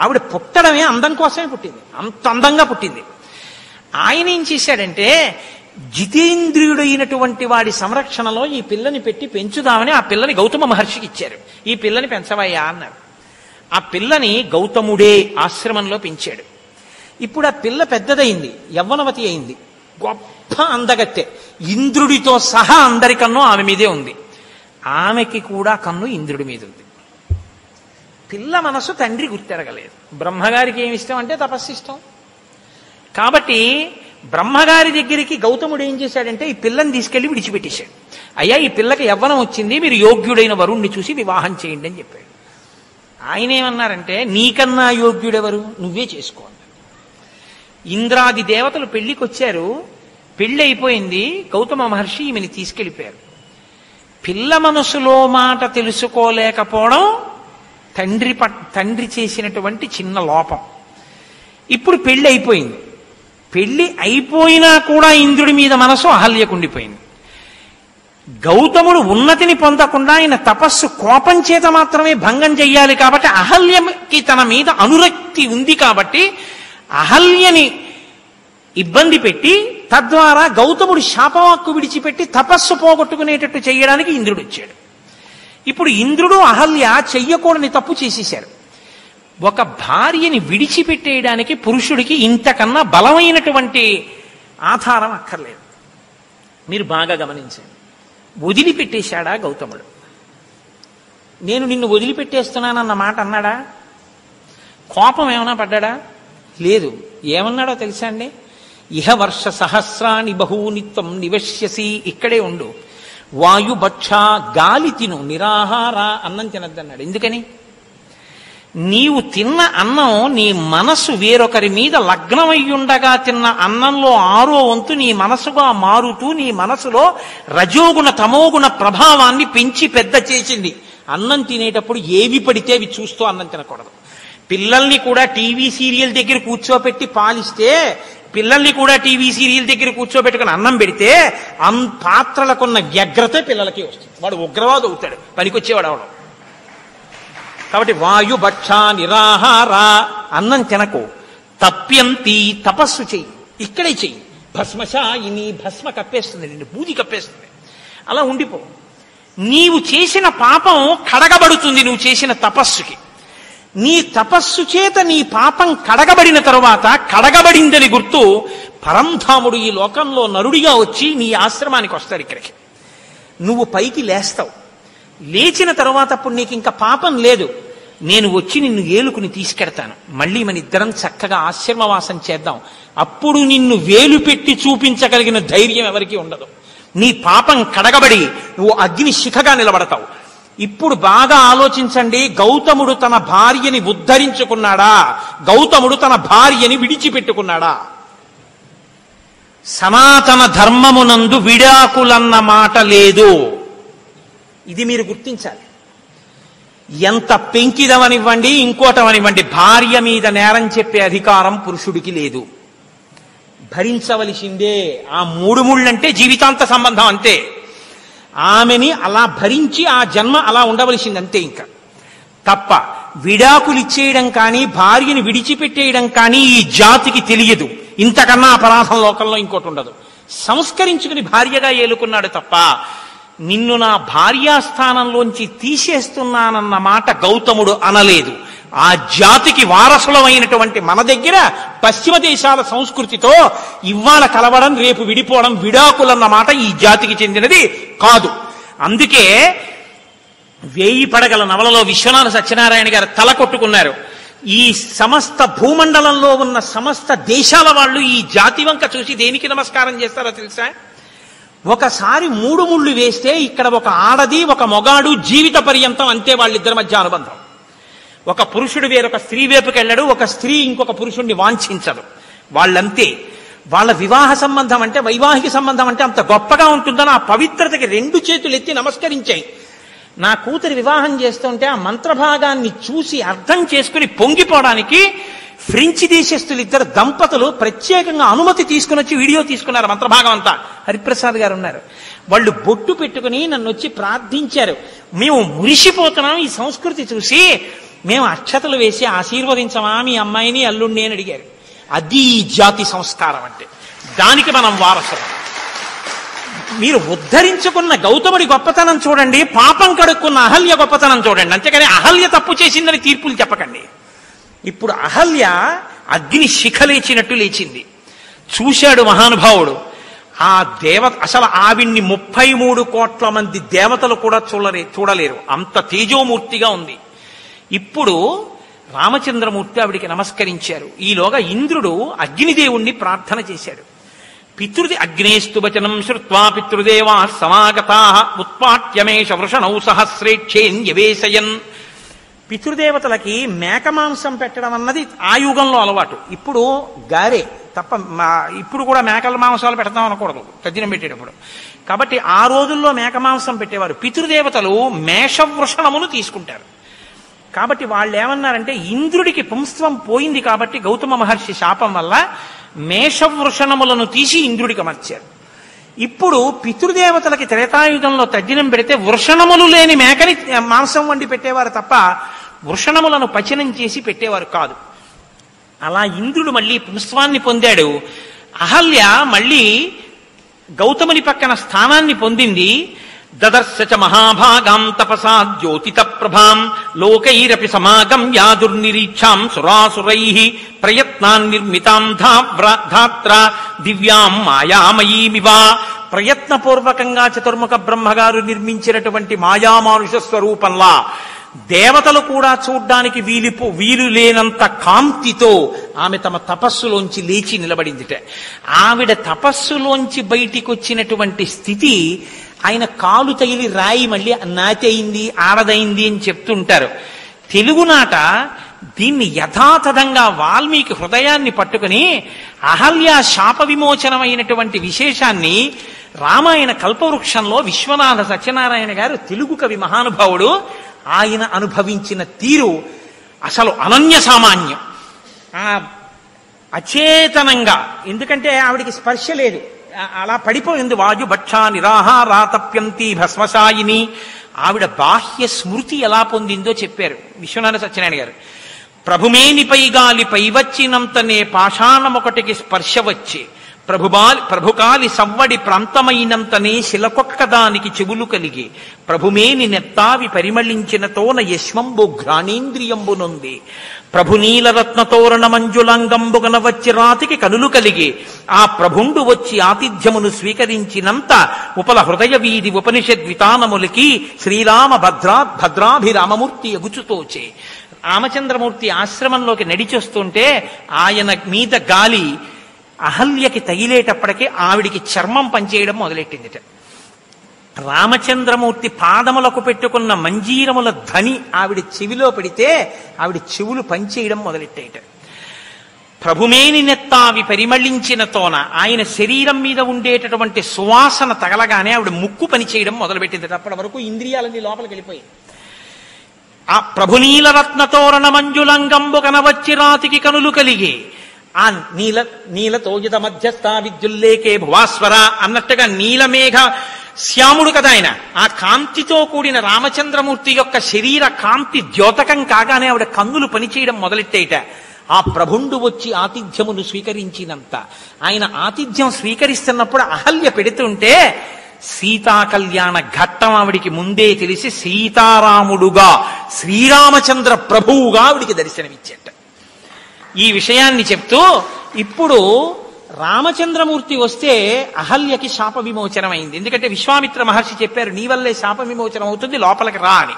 ఆవిడ పుట్టడమే అందం కోసమే పుట్టింది, అంత అందంగా పుట్టింది. ఆయన ఏం చేశాడంటే జితేంద్రియుడైనటువంటి వాడి సంరక్షణలో ఈ పిల్లని పెట్టి పెంచుదామని ఆ పిల్లని గౌతమ మహర్షికి ఇచ్చారు. ఈ పిల్లని పెంచవయ్యా అన్నారు. ఆ పిల్లని గౌతముడే ఆశ్రమంలో పెంచాడు. ఇప్పుడు ఆ పిల్ల పెద్దదైంది, యవ్వనవతి అయింది, గొప్ప అందగత్తె. ఇంద్రుడితో సహా అందరికన్నో ఆమె మీదే ఉంది. ఆమెకి కూడా కన్ను ఇంద్రుడి మీద ఉంది. పిల్ల మనసు తండ్రి గుర్తెరగలేదు. బ్రహ్మగారికి ఏమి ఇష్టం అంటే తపస్సు ఇష్టం. కాబట్టి బ్రహ్మగారి దగ్గరికి గౌతముడు ఏం చేశాడంటే ఈ పిల్లని తీసుకెళ్లి విడిచిపెట్టేశాడు. అయ్యా ఈ పిల్లకి యవ్వనం వచ్చింది, మీరు యోగ్యుడైన వరుణ్ణి చూసి వివాహం చేయండి అని చెప్పాడు. ఆయన ఏమన్నారంటే నీకన్నా యోగ్యుడెవరు, నువ్వే చేసుకో అన్నారు. ఇంద్రాది దేవతలు పెళ్లికి వచ్చారు. పెళ్లి అయిపోయింది. గౌతమ మహర్షి ఈమెని తీసుకెళ్లిపోయారు. పిల్ల మనసులో మాట తెలుసుకోలేకపోవడం తండ్రి చేసినటువంటి చిన్న లోపం. ఇప్పుడు పెళ్లి అయిపోయింది. పెళ్లి అయిపోయినా కూడా ఇంద్రుడి మీద మనసు అహల్యకుండిపోయింది. గౌతముడు ఉన్నతిని పొందకుండా ఆయన తపస్సు కోపం చేత మాత్రమే భంగం చెయ్యాలి కాబట్టి అహల్యకి తన మీద అనురక్తి ఉంది కాబట్టి అహల్యని ఇబ్బంది పెట్టి తద్వారా గౌతముడు శాపవాక్కు విడిచిపెట్టి తపస్సు పోగొట్టుకునేటట్టు చేయడానికి ఇంద్రుడు వచ్చాడు. ఇప్పుడు ఇంద్రుడు అహల్య చెయ్యకూడని తప్పు చేసేశారు. ఒక భార్యని విడిచిపెట్టేయడానికి పురుషుడికి ఇంతకన్నా బలమైనటువంటి ఆధారం అక్కర్లేదు. మీరు బాగా గమనించండి. వదిలిపెట్టేశాడా గౌతముడు? నేను నిన్ను వదిలిపెట్టేస్తున్నానన్న మాట అన్నాడా? కోపం ఏమైనా పడ్డాడా? లేదు. ఏమన్నాడో తెలుసా అండి? ఇహ వర్ష సహస్రాణి బహూనిత్వం నివశ్యసి, ఇక్కడే ఉండు. వాయుభక్ష గాలి తిను, నిరాహార అన్నం తినద్దన్నాడు. ఎందుకని? నీవు తిన్న అన్నం నీ మనసు వేరొకరి మీద లగ్నమయ్యుండగా తిన్న అన్నంలో 6వ వంతు నీ మనసుగా మారుతూ నీ మనసులో రజోగుణ తమోగుణ ప్రభావాన్ని పెంచి పెద్ద చేసింది. అన్నం తినేటప్పుడు ఏవి పడితే అవి చూస్తూ అన్నం తినకూడదు. పిల్లల్ని కూడా టీవీ సీరియల్ దగ్గర కూర్చోబెట్టి పాలిస్తే, పిల్లల్ని కూడా టీవీ సీరియల్ దగ్గర కూర్చోబెట్టుకుని అన్నం పెడితే పాత్రలకున్న వ్యగ్రత పిల్లలకి వస్తుంది. వాడు ఉగ్రవాదు అవుతాడు, పనికొచ్చేవాడు అవడం. కాబట్టి వాయుభక్ష నిరాహార అన్నం తినకు. తప్యంతి తపస్సు చెయ్యి, ఇక్కడే చెయ్యి. భస్మశాయిని భస్మ కప్పేస్తుంది, నిన్ను బూది కప్పేస్తుంది. అలా ఉండిపో. నీవు చేసిన పాపం కడగబడుతుంది నువ్వు చేసిన తపస్సుకి. నీ తపస్సు చేత నీ పాపం కడగబడిన తరువాత కడగబడిందని గుర్తు పరంధాముడు ఈ లోకంలో నరుడిగా వచ్చి నీ ఆశ్రమానికి వస్తాడు. ఇక్కడికి నువ్వు పైకి లేస్తావు. లేచిన తరువాత అప్పుడు నీకు ఇంకా పాపం లేదు. నేను వచ్చి నిన్ను ఏలుకుని తీసుకెడతాను. మళ్ళీ మన ఇద్దరం చక్కగా ఆశ్రమవాసం చేద్దాం. అప్పుడు నిన్ను వేలు పెట్టి చూపించగలిగిన ధైర్యం ఎవరికీ ఉండదు. నీ పాపం కడగబడి నువ్వు అగ్ని శిఖగా నిలబడతావు. ఇప్పుడు బాగా ఆలోచించండి. గౌతముడు తన భార్యని ఉద్ధరించుకున్నాడా? గౌతముడు తన భార్యని విడిచిపెట్టుకున్నాడా? సనాతన ధర్మమునందు విడాకులన్న మాట లేదు. ఇది మీరు గుర్తించాలి. ఎంత పెంకిదమనివ్వండి, ఇంకోటమనివ్వండి, భార్య మీద నేరం చెప్పే అధికారం పురుషుడికి లేదు. భరించవలసిందే. ఆ మూడు ముళ్ళంటే జీవితాంత సంబంధం అంతే. ఆమెని అలా భరించి ఆ జన్మ అలా ఉండవలసింది అంతే. ఇంకా తప్ప విడాకులు ఇచ్చేయడం కానీ భార్యని విడిచిపెట్టేయడం కానీ ఈ జాతికి తెలియదు. ఇంతకన్నా అపరాధం లోకంలో ఇంకోటి ఉండదు. సంస్కరించుకుని భార్యగా ఏలుకున్నాడు తప్ప నిన్ను నా భార్యాస్థానంలోంచి తీసేస్తున్నానన్న మాట గౌతముడు అనలేదు. ఆ జాతికి వారసులమైనటువంటి మన దగ్గర పశ్చిమ దేశాల సంస్కృతితో ఇవాళ కలవడం రేపు విడిపోవడం విడాకులన్న మాట ఈ జాతికి చెందినది కాదు. అందుకే 1000 పడగల నవలలో విశ్వనాథ సత్యనారాయణ గారు తల కొట్టుకున్నారు. ఈ సమస్త భూమండలంలో ఉన్న సమస్త దేశాల వాళ్ళు ఈ జాతి వంక చూసి దేనికి నమస్కారం చేస్తారో తెలుసా? ఒకసారి 3 ముళ్ళు వేస్తే ఇక్కడ ఒక ఆడది ఒక మొగాడు జీవిత పర్యంతం అంతే వాళ్ళిద్దరి మధ్య అనుబంధం. ఒక పురుషుడు వేరొక స్త్రీ వైపుకి వెళ్ళడు, ఒక స్త్రీ ఇంకొక పురుషుడిని వాంఛించదు. వాళ్ళంతే. వాళ్ళ వివాహ సంబంధం అంటే వైవాహిక సంబంధం అంటే అంత గొప్పగా ఉంటుందని ఆ పవిత్రతకి 2 చేతులు ఎత్తి నమస్కరించాయి. నా కూతురి వివాహం చేస్తుంటే ఆ మంత్రభాగాన్ని చూసి అర్థం చేసుకుని పొంగిపోవడానికి ఫ్రెంచ్ దేశస్తులు 2 దంపతులు ప్రత్యేకంగా అనుమతి తీసుకుని వచ్చి వీడియో తీసుకున్నారు. మంత్రభాగం అంతా హరిప్రసాద్ గారు ఉన్నారు. వాళ్ళు బొట్టు పెట్టుకుని నన్ను వచ్చి ప్రార్థించారు. మేము మురిసిపోతున్నాం ఈ సంస్కృతి చూసి, మేము అక్షతలు వేసి ఆశీర్వదించమా మీ అమ్మాయిని అల్లుణ్ణి అని అడిగారు. అది జాతి సంస్కారం అంటే. దానికి మనం వారసులం. మీరు ఉద్ధరించుకున్న గౌతముడి గొప్పతనం చూడండి, పాపం కడుక్కున్న అహల్య గొప్పతనం చూడండి. అంతేకాని అహల్య తప్పు చేసిందని తీర్పులు చెప్పకండి. ఇప్పుడు అహల్య అగ్ని శిఖ లేచినట్టు లేచింది. చూశాడు మహానుభావుడు. ఆ దేవత అసలు ఆవిడ్ని 33 కోట్ల మంది దేవతలు కూడా చూడలేరు, అంత తేజోమూర్తిగా ఉంది. ఇప్పుడు రామచంద్రమూర్తి ఆవిడికి నమస్కరించారు. ఈలోగా ఇంద్రుడు అగ్నిదేవుణ్ణి ప్రార్థన చేశాడు. అగ్నేస్తు వచనం శ్రుత్వా పితృదేవా సమాగతా ఉత్పాట్యమేష వృషణౌ సహస్రేక్షేన్యవేశయన్. పితృదేవతలకి మేకమాంసం పెట్టడం అన్నది ఆ యుగంలో అలవాటు. ఇప్పుడు గారే తప్ప ఇప్పుడు కూడా మేకల మాంసాలు పెడతాం అనకూడదు తద్దినం పెట్టేటప్పుడు. కాబట్టి ఆ రోజుల్లో మేకమాంసం పెట్టేవారు. పితృదేవతలు మేషవృషణమును తీసుకుంటారు. కాబట్టి వాళ్ళు ఏమన్నారంటే ఇంద్రుడికి పుంస్త్వం పోయింది కాబట్టి గౌతమ మహర్షి శాపం వల్ల మేషవృషణములను తీసి ఇంద్రుడికి అమర్చారు. ఇప్పుడు పితృదేవతలకి త్రేతాయుగంలో తద్దినం పెడితే వృషణములు లేని మేకని మాంసం వండి పెట్టేవారు తప్ప వృషణములను పచనం చేసి పెట్టేవారు కాదు. అలా ఇంద్రుడు మళ్ళీ పుంస్త్వాన్ని పొందాడు. అహల్య మళ్ళీ గౌతముని పక్కన స్థానాన్ని పొందింది. దదర్శ చ మహాభాగాం తపసా జ్యోతిత ప్రభాం లోకైరపి సమాగమ్య దుర్నిరీక్షాం సురాసురైః ప్రయత్నాన్ నిర్మితాం ధాత్ర దివ్యాం మాయామయీమివ. ప్రయత్నపూర్వకంగా చతుర్ముఖ బ్రహ్మగారు నిర్మించినటువంటి మాయామానుష స్వరూపంలా దేవతలు కూడా చూడ్డానికి వీలు లేనంత కాంతితో ఆమె తమ తపస్సులోంచి లేచి నిలబడిందిట. ఆవిడ తపస్సులోంచి బయటికి వచ్చినటువంటి స్థితి ఆయన కాలు తగిలి రాయి మళ్ళీ నాతయింది ఆడదైంది అని చెప్తుంటారు. తెలుగునాట దీన్ని యథాతథంగా వాల్మీకి హృదయాన్ని పట్టుకుని అహల్య శాప విమోచనమైనటువంటి విశేషాన్ని రామాయణ కల్పవృక్షంలో విశ్వనాథ సత్యనారాయణ గారు తెలుగు కవి మహానుభావుడు ఆయన అనుభవించిన తీరు అసలు అనన్య సామాన్యం. అచేతనంగా, ఎందుకంటే ఆవిడికి స్పర్శ లేదు, అలా పడిపోయింది. వాయుభక్షా నిరాహారాతప్యంతి భస్మశాయిని. ఆవిడ బాహ్య స్మృతి ఎలా పొందిందో చెప్పారు విశ్వనాథ సత్యనారాయణ గారు. ప్రభుమేనిపై గాలిపై వచ్చినంతనే పాషాణమొకటికి స్పర్శ వచ్చే ప్రభుకాలి సవ్వడి ప్రాంతమైనంతనే శిలకొక్కదానికి చెవులు కలిగి ప్రభుమేని నెత్తావి పరిమళించినతోన యశ్వంబు ఘ్రాణేంద్రియంబునుంది ప్రభునీలరత్న తోరణ మంజులాంగంబుగన వచ్చి రాతికి కనులు కలిగి ఆ ప్రభుండు వచ్చి ఆతిథ్యమును స్వీకరించినంత ఉపల హృదయ వీధి ఉపనిషద్వితానములకి శ్రీరామ భద్రాభిరామమూర్తి ఎగుచుతోచే. రామచంద్రమూర్తి ఆశ్రమంలోకి నడిచొస్తుంటే ఆయన మీద గాలి అహల్యకి తగిలేటప్పటికీ ఆవిడికి చర్మం పనిచేయడం మొదలెట్టిందిట. రామచంద్రమూర్తి పాదములకు పెట్టుకున్న మంజీరముల ధ్వని ఆవిడ చెవిలో పెడితే ఆవిడ చెవులు పనిచేయడం మొదలెట్టాయిట. ప్రభుమేని నెత్తావి పరిమళించిన తోన ఆయన శరీరం మీద ఉండేటటువంటి సువాసన తగలగానే ఆవిడ ముక్కు పని చేయడం మొదలుపెట్టింది. అప్పటి వరకు ఇంద్రియాలన్నీ లోపలికి వెళ్ళిపోయి ఆ ప్రభునీలరత్నతోరణ మంజులంగంబు కనవచ్చి రాతికి కనులు కలిగి ఆ నీలతోయుత మధ్యస్థ విద్యుల్లేకే భువాస్వర అన్నట్టుగా నీలమేఘ శ్యాముడు కదా ఆయన. ఆ కాంతితో కూడిన రామచంద్రమూర్తి యొక్క శరీర కాంతి ద్యోతకం కాగానే ఆవిడ కన్నులు పనిచేయడం మొదలెట్టేట. ఆ ప్రభుండు వచ్చి ఆతిథ్యమును స్వీకరించినంత ఆయన ఆతిథ్యం స్వీకరిస్తున్నప్పుడు అహల్య పెడుతుంటే సీతా కళ్యాణ ఘట్టం ఆవిడికి ముందే తెలిసి సీతారాముడుగా శ్రీరామచంద్ర ప్రభువుగా ఆవిడికి దర్శనమిచ్చేట. ఈ విషయాన్ని చెప్తూ ఇప్పుడు రామచంద్రమూర్తి వస్తే అహల్యకి శాప విమోచనం అయింది. ఎందుకంటే విశ్వామిత్ర మహర్షి చెప్పారు నీ వల్లే శాప విమోచనం అవుతుంది, లోపలికి రా అని.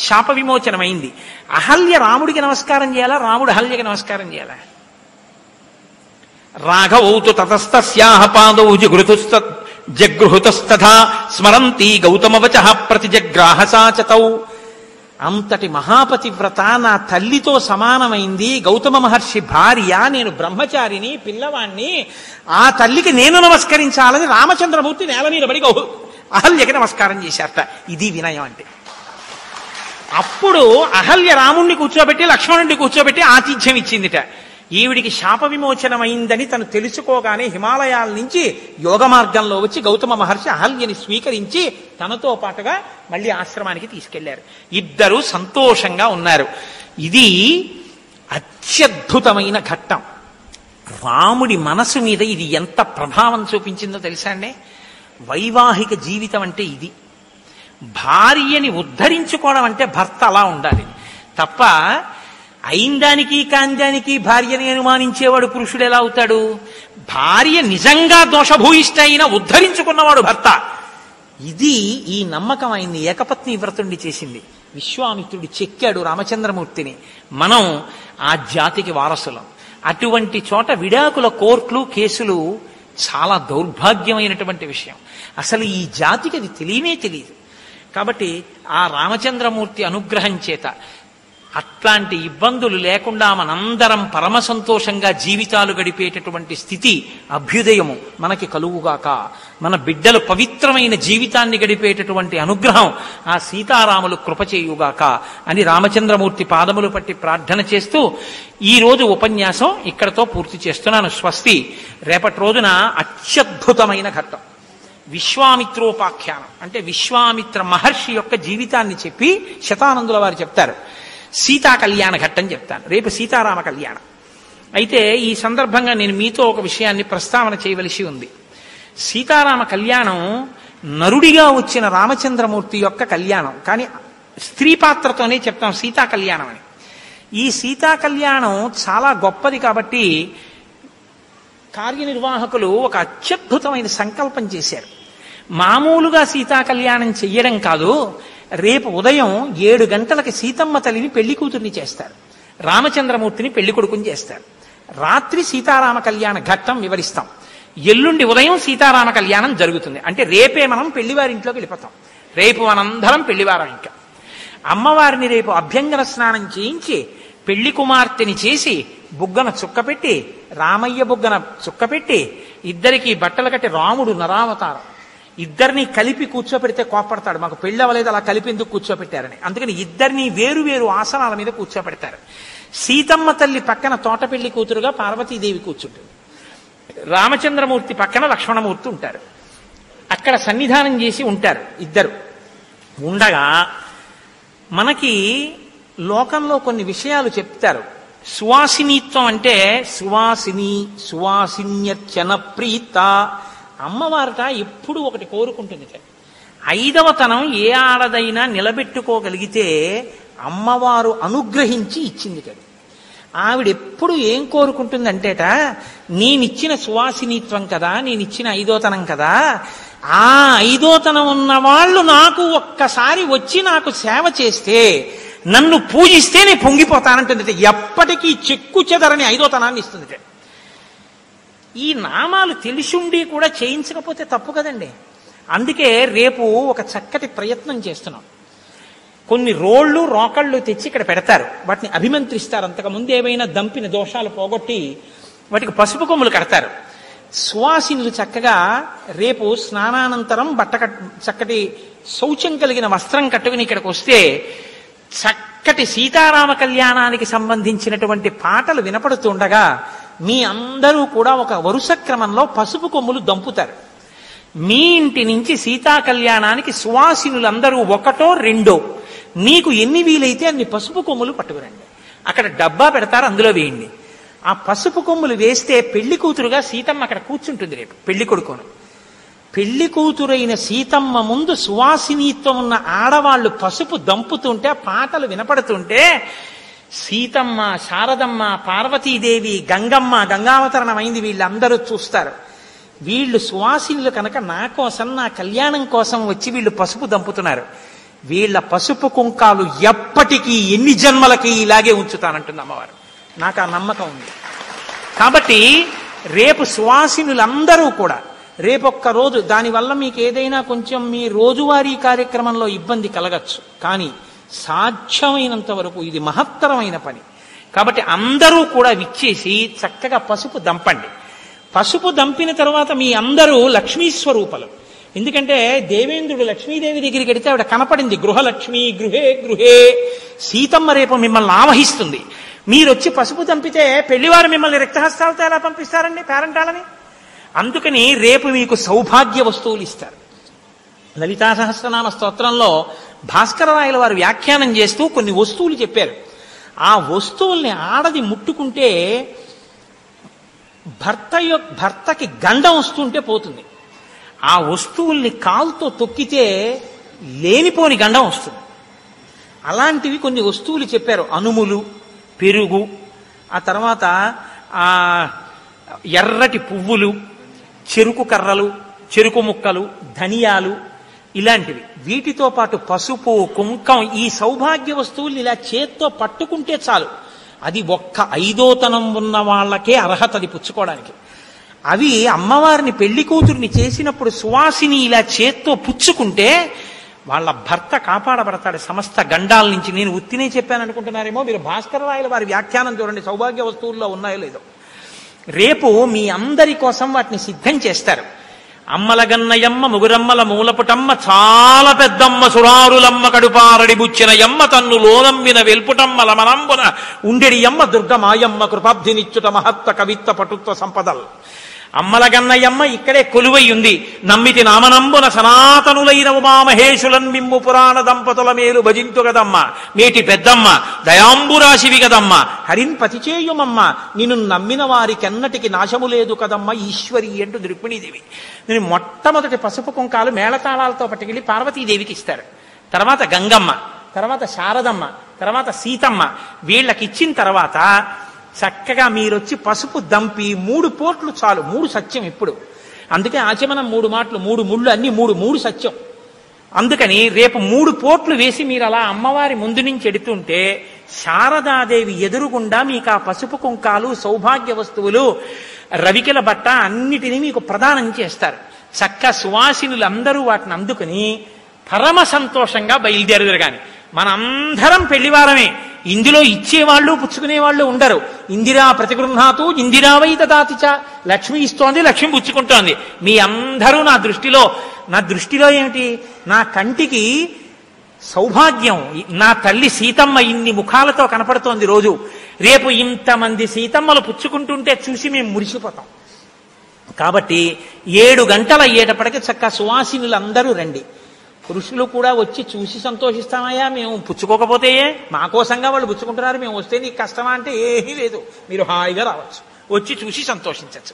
శాప విమోచనం అయింది. అహల్య రాముడికి నమస్కారం చేయాలా, రాముడు అహల్యకి నమస్కారం చేయాలా? రాఘవౌతు తతస్తస్యాహ పాదౌ జగృహుతస్తథా స్మరంతి గౌతమవచః ప్రతిజగ్రాహ సాచతౌ. అంతటి మహాపతివ్రత నా తల్లితో సమానమైంది, గౌతమ మహర్షి భార్య, నేను బ్రహ్మచారిని, పిల్లవాణ్ణి, ఆ తల్లికి నేను నమస్కరించాలని రామచంద్రమూర్తి నేల మీద పడి అహల్యకి నమస్కారం చేశారట. ఇది వినయం అంటే. అప్పుడు అహల్య రాముణ్ణి కూర్చోబెట్టి లక్ష్మణుడిని కూర్చోబెట్టి ఆతిథ్యం ఇచ్చిందిట. ఈవిడికి శాప విమోచనమైందని తను తెలుసుకోగానే హిమాలయాల నుంచి యోగ మార్గంలో వచ్చి గౌతమ మహర్షి అహల్యని స్వీకరించి తనతో పాటుగా మళ్ళీ ఆశ్రమానికి తీసుకెళ్లారు. ఇద్దరు సంతోషంగా ఉన్నారు. ఇది అత్యద్భుతమైన ఘట్టం. రాముడి మనసు మీద ఇది ఎంత ప్రభావం చూపించిందో తెలుసా అండి? వైవాహిక జీవితం అంటే ఇది. భార్యని ఉద్ధరించుకోవడం అంటే భర్త అలా ఉండాలి తప్ప అయిందానికి కాందానికి భార్యని అనుమానించేవాడు పురుషుడు ఎలా అవుతాడు? భార్య నిజంగా దోషభూయిష్ట అయినా ఉద్ధరించుకున్నవాడు భర్త. ఇది ఈ నమ్మకం ఆయన్ని ఏకపత్ని వ్రతుణ్ణి చేసింది. విశ్వామిత్రుడు చెక్కాడు రామచంద్రమూర్తిని. మనం ఆ జాతికి వారసులం. అటువంటి చోట విడాకుల కోర్టులు కేసులు చాలా దౌర్భాగ్యమైనటువంటి విషయం. అసలు ఈ జాతికి అది తెలియనే తెలియదు. కాబట్టి ఆ రామచంద్రమూర్తి అనుగ్రహం చేత అట్లాంటి ఇబ్బందులు లేకుండా మనందరం పరమ సంతోషంగా జీవితాలు గడిపేటటువంటి స్థితి, అభ్యుదయము మనకి కలుగుగాక. మన బిడ్డలు పవిత్రమైన జీవితాన్ని గడిపేటటువంటి అనుగ్రహం ఆ సీతారాములు కృపచేయుగాక అని రామచంద్రమూర్తి పాదములు పట్టి ప్రార్థన చేస్తూ ఈరోజు ఉపన్యాసం ఇక్కడతో పూర్తి చేస్తున్నాను. స్వస్తి. రేపటి రోజున అత్యద్భుతమైన ఘట్టం విశ్వామిత్రోపాఖ్యానం. అంటే విశ్వామిత్ర మహర్షి యొక్క జీవితాన్ని చెప్పి శతానందుల వారు చెప్తారు. సీతా కళ్యాణ ఘట్టం చెప్తాను రేపు, సీతారామ కళ్యాణం. అయితే ఈ సందర్భంగా నేను మీతో ఒక విషయాన్ని ప్రస్తావన చేయవలసి ఉంది. సీతారామ కళ్యాణం నరుడిగా వచ్చిన రామచంద్రమూర్తి యొక్క కళ్యాణం, కానీ స్త్రీ పాత్రతోనే చెప్తాం సీతా కళ్యాణం అని. ఈ సీతా కళ్యాణం చాలా గొప్పది కాబట్టి కార్యనిర్వాహకులు ఒక అత్యద్భుతమైన సంకల్పం చేశారు. మామూలుగా సీతా కళ్యాణం చెయ్యడం కాదు, రేపు ఉదయం 7 గంటలకి సీతమ్మ తల్లిని పెళ్లి కూతుర్ని చేస్తారు, రామచంద్రమూర్తిని పెళ్లి కొడుకుని చేస్తారు. రాత్రి సీతారామ కళ్యాణ ఘట్టం వివరిస్తాం. ఎల్లుండి ఉదయం సీతారామ కళ్యాణం జరుగుతుంది. అంటే రేపే మనం పెళ్లివారింట్లోకి వెళ్ళిపోతాం. రేపు మనందరం పెళ్లివారం. ఇంకా అమ్మవారిని రేపు అభ్యంగన స్నానం చేయించి పెళ్లి కుమార్తెని చేసి బుగ్గన చుక్కపెట్టి రామయ్య బుగ్గన చుక్కపెట్టి ఇద్దరికి బట్టలు కట్టి, రాముడు నరావతారం, ఇద్దరిని కలిపి కూర్చోపెడితే కోపడతాడు, మాకు పెళ్లి అవ్వలేదు అలా కలిపి ఎందుకు కూర్చోపెట్టారని. అందుకని ఇద్దరిని వేరు వేరు ఆసనాల మీద కూర్చోపెడతారు. సీతమ్మ తల్లి పక్కన తోటపెళ్లి కూతురుగా పార్వతీదేవి కూర్చుంటుంది, రామచంద్రమూర్తి పక్కన లక్ష్మణమూర్తి ఉంటారు. అక్కడ సన్నిధానం చేసి ఉంటారు ఇద్దరు. ఉండగా మనకి లోకంలో కొన్ని విషయాలు చెప్తారు. సువాసినిత్వం అంటే సువాసిని, సువాసిన్యర్చన ప్రీత. అమ్మవారట ఎప్పుడు ఒకటి కోరుకుంటుంది, 5వ తనం ఏ ఆడదైనా నిలబెట్టుకోగలిగితే అమ్మవారు అనుగ్రహించి ఇచ్చింది కదా. ఆవిడెప్పుడు ఏం కోరుకుంటుందంటేట, నేనిచ్చిన సువాసినిత్వం కదా, నేనిచ్చిన 5వ తనం కదా, ఆ 5వ తనం ఉన్న వాళ్ళు నాకు ఒక్కసారి వచ్చి నాకు సేవ చేస్తే, నన్ను పూజిస్తే నేను పొంగిపోతానంటుంది. ఎప్పటికీ చెక్కు చెదరని 5వ తనాన్ని ఇస్తుంది. ఈ నామాలు తెలిసుండి కూడా చేయించకపోతే తప్పు కదండి. అందుకే రేపు ఒక చక్కటి ప్రయత్నం చేస్తున్నాం. కొన్ని రోళ్ళు రోకళ్ళు తెచ్చి ఇక్కడ పెడతారు, వాటిని అభిమంత్రిస్తారు. అంతకుముందు ఏవైనా దంపిన దోషాలు పోగొట్టి వాటికి పసుపు కొమ్ములు కడతారు. సువాసినులు చక్కగా రేపు స్నానానంతరం చక్కటి శౌచం కలిగిన వస్త్రం కట్టుకుని ఇక్కడికి వస్తే చక్కటి సీతారామ కళ్యాణానికి సంబంధించినటువంటి పాటలు వినపడుతుండగా మీ అందరూ కూడా ఒక వరుస క్రమంలో పసుపు కొమ్ములు దంపుతారు. మీ ఇంటి నుంచి సీతా కళ్యాణానికి సువాసినులందరూ ఒకటో రెండో మీకు ఎన్ని వీలైతే అన్ని పసుపు కొమ్ములు పట్టుకురండి. అక్కడ డబ్బా పెడతారు, అందులో వేయండి. ఆ పసుపు కొమ్ములు వేస్తే పెళ్లి కూతురుగా సీతమ్మ అక్కడ కూర్చుంటుంది. రేపు పెళ్లి కొడుకోను పెళ్లి కూతురైన సీతమ్మ ముందు సువాసినీత్వం ఉన్న ఆడవాళ్లు పసుపు దంపుతుంటే పాటలు వినపడుతుంటే సీతమ్మ, శారదమ్మ, పార్వతీదేవి, గంగమ్మ, గంగావతరణమైంది వీళ్ళందరూ చూస్తారు. వీళ్ళు సువాసినులు కనుక నా కోసం, నా కళ్యాణం కోసం వచ్చి వీళ్ళు పసుపు దంపుతున్నారు. వీళ్ళ పసుపు కుంకాలు ఎప్పటికీ ఎన్ని జన్మలకి ఇలాగే ఉంచుతానంటుంది అమ్మవారు. నాకు ఆ నమ్మకం ఉంది. కాబట్టి రేపు సువాసినులందరూ కూడా రేపొక్క రోజు దానివల్ల మీకు ఏదైనా కొంచెం మీ రోజువారీ కార్యక్రమంలో ఇబ్బంది కలగచ్చు, కానీ సాధ్యమైనంత వరకు ఇది మహత్తరమైన పని. కాబట్టి అందరూ కూడా విచ్చేసి చక్కగా పసుపు దంపండి. పసుపు దంపిన తర్వాత మీ అందరూ లక్ష్మీ స్వరూపలు. ఎందుకంటే దేవేంద్రుడు లక్ష్మీదేవి దగ్గరికి వెడితే ఆవిడ కనపడింది. గృహలక్ష్మి గృహే గృహే. సీతమ్మ రేపు మిమ్మల్ని ఆవహిస్తుంది. మీరొచ్చి పసుపు దంపితే పెళ్లివారు మిమ్మల్ని రిక్తహస్తాలతో ఎలా పంపిస్తారండి పేరంటాలని? అందుకని రేపు మీకు సౌభాగ్య వస్తువులు ఇస్తారు. లలితా సహస్రనామ స్తోత్రంలో భాస్కరరాయల వారు వ్యాఖ్యానం చేస్తూ కొన్ని వస్తువులు చెప్పారు. ఆ వస్తువుల్ని ఆడది ముట్టుకుంటే భర్తకి గండం వస్తుంటే పోతుంది. ఆ వస్తువుల్ని కాలుతో తొక్కితే లేనిపోని గండం వస్తుంది. అలాంటివి కొన్ని వస్తువులు చెప్పారు. అనుములు, పెరుగు, ఆ తర్వాత ఎర్రటి పువ్వులు, చెరుకు కర్రలు, చెరుకు ముక్కలు, ధనియాలు, ఇలాంటివి. వీటితో పాటు పసుపు, కుంకం, ఈ సౌభాగ్య వస్తువుల్ని ఇలా చేత్తో పట్టుకుంటే చాలు. అది ఒక్క ఐదోతనం ఉన్న వాళ్ళకే అర్హత అది పుచ్చుకోవడానికి. అవి అమ్మవారిని పెళ్లి కూతుర్ని చేసినప్పుడు సువాసిని ఇలా చేత్తో పుచ్చుకుంటే వాళ్ళ భర్త కాపాడబడతాడు సమస్త గండాల నుంచి. నేను ఉత్తినే చెప్పాను అనుకుంటున్నారేమో, మీరు భాస్కరరాయల వారి వ్యాఖ్యానం చూడండి, సౌభాగ్య వస్తువుల్లో ఉన్నాయో లేదో. రేపు మీ అందరి కోసం వాటిని సిద్ధం చేస్తారు. అమ్మల గన్నయమ్మ, ముగురమ్మల మూలపుటమ్మ, చాలా పెద్దమ్మ, సురారులమ్మ, కడుపారడి బుచ్చిన యమ్మ, తన్ను లోనమ్మిన వెల్పుటమ్మల మనంబున ఉండెడి యమ్మ, దుర్గమాయమ్మ, కృపాబ్ధినిచ్చుట మహత్వ కవిత్వ పటుత్వ సంపదల్. అమ్మల గన్నయమ్మ ఇక్కడే కొలువై ఉంది. నమ్మితి నామనంబున సనాతనులైన ఉమామహేశులన్ మిమ్ము పురాణ దంపతుల మేలు భజింతు గదమ్మ, మేటి పెద్దమ్మ, దయాంబురాశివి గదమ్మ, హరిన్ పతిచేయుమమ్మ, నిన్ను నమ్మిన వారికెన్నటికి నాశము లేదు కదమ్మ ఈశ్వరి అంటూ రుక్మిణీదేవి. నేను మొట్టమొదటి పసుపు కుంకాలు మేళతాళాలతో పట్టుకెళ్ళి పార్వతీదేవికి ఇస్తారు. తర్వాత గంగమ్మ, తర్వాత శారదమ్మ, తర్వాత సీతమ్మ. వీళ్ళకి ఇచ్చిన తర్వాత చక్కగా మీరొచ్చి పసుపు దంపి 3 పోట్లు చాలు. 3 సత్యం ఇప్పుడు. అందుకే ఆచమనం 3 మాటలు, 3 ముళ్ళు, అన్ని 3 సత్యం. అందుకని రేపు 3 పోట్లు వేసి మీరు అలా అమ్మవారి ముందు నుంచి ఎడుతుంటే శారదాదేవి ఎదురుగుండా మీకు ఆ పసుపు కుంకాలు, సౌభాగ్య వస్తువులు, రవికిల బట్ట అన్నిటినీ మీకు ప్రదానం చేస్తారు. చక్క సువాసినులందరూ వాటిని అందుకుని పరమ సంతోషంగా బయలుదేరుదురు. గాని మనందరం పెళ్లివారమే. ఇందులో ఇచ్చేవాళ్ళు పుచ్చుకునేవాళ్ళు ఉండరు. ఇందిరా ప్రతిగృహాతు ఇందిరా వై దదాతిచ. లక్ష్మి ఇస్తోంది, లక్ష్మి పుచ్చుకుంటోంది. మీ అందరూ నా దృష్టిలో ఏమిటి? నా కంటికి సౌభాగ్యం. నా తల్లి సీతమ్మ ఇన్ని ముఖాలతో కనపడుతోంది రోజు. రేపు ఇంతమంది సీతమ్మలు పుచ్చుకుంటుంటే చూసి మేము మురిసిపోతాం. కాబట్టి 7 గంటలు అయ్యేటప్పటికీ చక్క సువాసినులందరూ రండి. పురుషులు కూడా వచ్చి చూసి సంతోషిస్తామయ్యా, మేము పుచ్చుకోకపోతే మా కోసంగా వాళ్ళు పుచ్చుకుంటున్నారు, మేము వస్తే నీకు కష్టమా అంటే ఏమీ లేదు, మీరు హాయిగా రావచ్చు, వచ్చి చూసి సంతోషించచ్చు.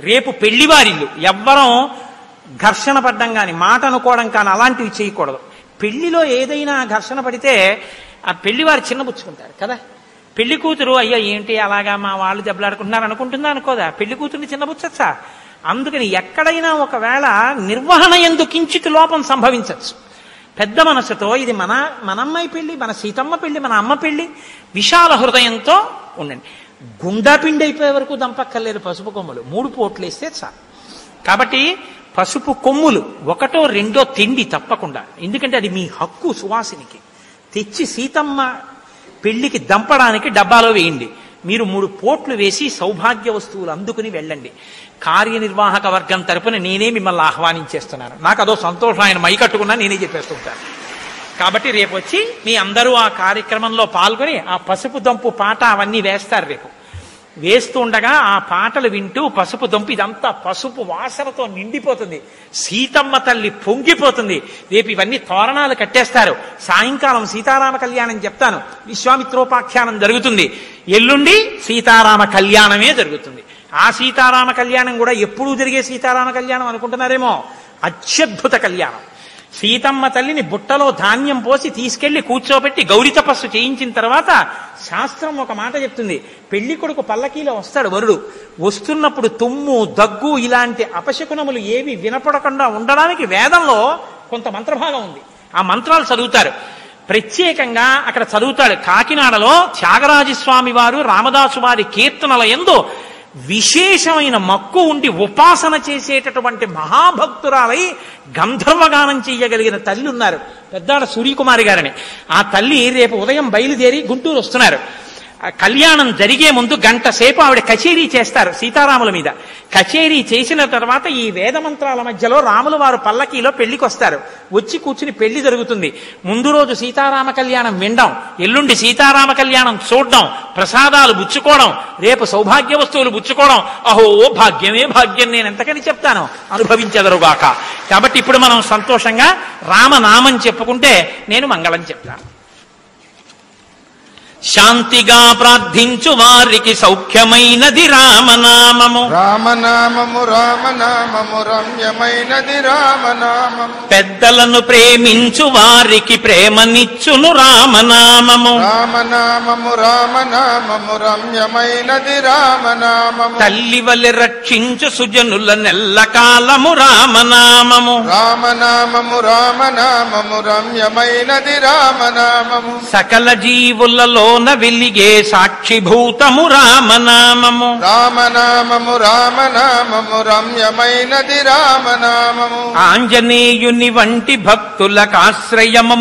రేపు పెళ్లివారిల్లు ఎవ్వరం ఘర్షణ పడ్డం కానీ, మాట అనుకోవడం కానీ అలాంటివి చేయకూడదు. పెళ్లిలో ఏదైనా ఘర్షణ పడితే ఆ పెళ్లివారు చిన్నపుచ్చుకుంటారు కదా. పెళ్లి కూతురు అయ్యా ఏంటి అలాగా మా వాళ్ళు దెబ్బలాడుకుంటున్నారు అనుకుంటుందా? అనుకోదా. పెళ్లి కూతురుని చిన్నపుచ్చచ్చా? అందుకని ఎక్కడైనా ఒకవేళ నిర్వహణ యందు కించిత్ లోపం సంభవించవచ్చు. పెద్ద మనసుతో ఇది మన అమ్మాయి పెళ్లి, మన సీతమ్మ పెళ్లి, మన అమ్మ పెళ్లి, విశాల హృదయంతో ఉండండి. గుండా పిండి అయిపోయే వరకు దంపక్కర్లేదు పసుపు కొమ్ములు. 3 పోట్లు వేస్తే చాలు. కాబట్టి పసుపు కొమ్ములు 1, 2 తిండి తప్పకుండా. ఎందుకంటే అది మీ హక్కు. సువాసినికి తెచ్చి సీతమ్మ పెళ్లికి దంపడానికి డబ్బాలో వేయండి. మీరు 3 పోట్లు వేసి సౌభాగ్య వస్తువులు అందుకుని వెళ్ళండి. కార్యనిర్వాహక వర్గం తరపున నేనే మిమ్మల్ని ఆహ్వానించేస్తున్నాను. నాకు అదో సంతోషం, ఆయన మై కట్టుకున్నా నేనే చెప్పేస్తుంటాను. కాబట్టి రేపు వచ్చి మీ అందరూ ఆ కార్యక్రమంలో పాల్గొని ఆ పసుపు దంపు పాట అవన్నీ వేస్తారు. రేపు వేస్తూ ఉండగా ఆ పాటలు వింటూ పసుపు దంపు ఇదంతా పసుపు వాసనతో నిండిపోతుంది. సీతమ్మ తల్లి పొంగిపోతుంది. రేపు ఇవన్నీ తోరణాలు కట్టేస్తారు. సాయంకాలం సీతారామ కళ్యాణం చెప్తాను. విశ్వామిత్రోపాఖ్యానం జరుగుతుంది. ఎల్లుండి సీతారామ కళ్యాణమే జరుగుతుంది. ఆ సీతారామ కళ్యాణం కూడా ఎప్పుడూ జరిగే సీతారామ కళ్యాణం అనుకుంటున్నారేమో, అత్యద్భుత కళ్యాణం. సీతమ్మ తల్లిని బుట్టలో ధాన్యం పోసి తీసుకెళ్లి కూర్చోబెట్టి గౌరీ తపస్సు చేయించిన తర్వాత శాస్త్రం ఒక మాట చెప్తుంది. పెళ్లి కొడుకు పల్లకీలో వస్తాడు వరుడు. వస్తున్నప్పుడు తుమ్ము దగ్గు ఇలాంటి అపశకునములు ఏవి వినపడకుండా ఉండడానికి వేదంలో కొంత మంత్రభాగం ఉంది. ఆ మంత్రాలు చదువుతారు. ప్రత్యేకంగా అక్కడ చదువుతాడు. కాకినాడలో త్యాగరాజస్వామి వారు రామదాసు వారి కీర్తనల యందు విశేషమైన మక్కు ఉండి ఉపాసన చేసేటటువంటి మహాభక్తురాలై గంధర్వగానం చెయ్యగలిగిన తల్లి ఉన్నారు, పెద్దాడ సూర్యకుమారి గారని. ఆ తల్లి రేపు ఉదయం బయలుదేరి గుంటూరు వస్తున్నారు. కళ్యాణం జరిగే ముందు 1 గంట సేపు ఆవిడ కచేరీ చేస్తారు సీతారాముల మీద. కచేరీ చేసిన తర్వాత ఈ వేద మంత్రాల మధ్యలో రాముల వారు పల్లకీలో పెళ్లికి వస్తారు. వచ్చి కూర్చుని పెళ్లి జరుగుతుంది. ముందు రోజు సీతారామ కళ్యాణం వినడం, ఎల్లుండి సీతారామ కళ్యాణం చూడడం, ప్రసాదాలు బుచ్చుకోవడం, రేపు సౌభాగ్య వస్తువులు బుచ్చుకోవడం. అహో భాగ్యమే భాగ్యం, నేను ఎంతకని చెప్తాను, అనుభవించెదరుగాక. కాబట్టి ఇప్పుడు మనం సంతోషంగా రామనామం చెప్పుకుంటే నేను మంగళం చెప్తాను. శాంతిగా ప్రార్థించు వారికి సౌఖ్యమైనది రామనామము. రామనామము రామనామము రమ్యమైనది రామనామము. పెద్దలను ప్రేమించు వారికి ప్రేమనిచ్చును రామనామము. రామనామము రామనామము రమ్యమైనది రామనామము. తల్లి వలె రక్షించు సుజనుల నెల్లకాలము రామనామము. రామనామము రామనామము రమ్యమైనది రామనామము. సకల జీవులలో వెలిగే సాక్షిభూతము రామనామము. రామనామము రామనామము రమ్యమైనది రామనామము. ఆంజనేయుని వంటి భక్తులకు ఆశ్రయము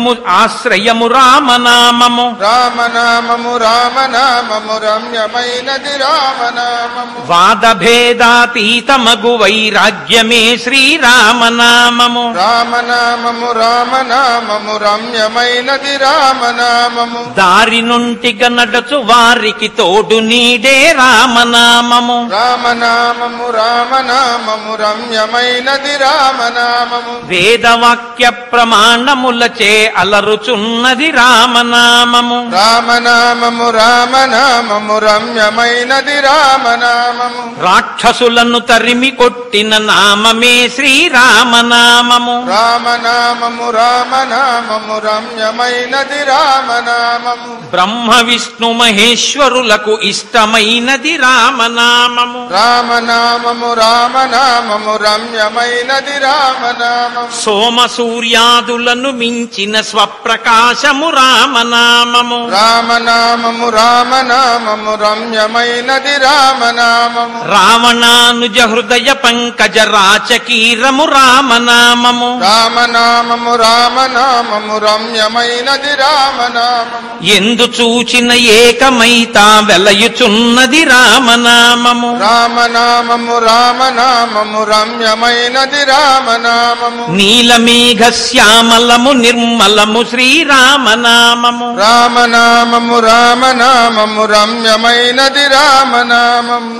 రామనామము. రామనామము రామనామము రమ్యమైనది రామనామము. వాదభేదాతీతమగు వైరాగ్యమే శ్రీరామనామము. రామనామము రామనామము రమ్యమైనది రామనామము. దారి నుంటిగా నడచు వారికి తోడు నీడే రామనామము. రామనామము రామనామము రమ్యమైనది రామనామము. వేదవాక్య ప్రమాణములచే అలరుచున్నది రామనామము. రామనామము రామనామము రమ్యమైనది రామనామము. రాక్షసులను తరిమి కొట్టిన నామమే శ్రీరామనామము. రామనామము రామనామము రమ్యమైనది రామనామము. బ్రహ్మ విష్ణు మహేశ్వరులకు ఇష్టమైనది రామనామము. రామనామము రామనామము రమ్యమైనది రామనామము. సోమ సూర్యాదులను మించిన స్వప్రకాశము రామనామము. రామనామము రామనామము రమ్యమైనది రామనామము. రావణానుజ హృదయ పంకజ రాచకీరము రామనామము. రామనామము రామనామము రమ్యమైనది రామనామము. ఎందు చూచిన ఏకమైతా వెలయుచున్నది రామనామము. రామనామము రామనామము రమ్యమైనది రామనామము. నీలమేఘ శ్యామలము నిర్మలము శ్రీరామనామము. రామనామము రామనామము రమ్యమైనది రామనామము.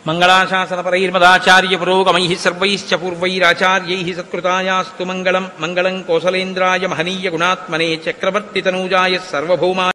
మంగళాశాసన పరైర్మదాచార్య పురోగమైః సర్వైశ్చ పూర్వైరాచార్యైః సత్కృతాయాస్తు మంగళం. మంగళం కోసలేంద్రాయ మహనీయ గుణాత్మనే చక్రవర్తి తనూజాయ సర్వభౌమాయ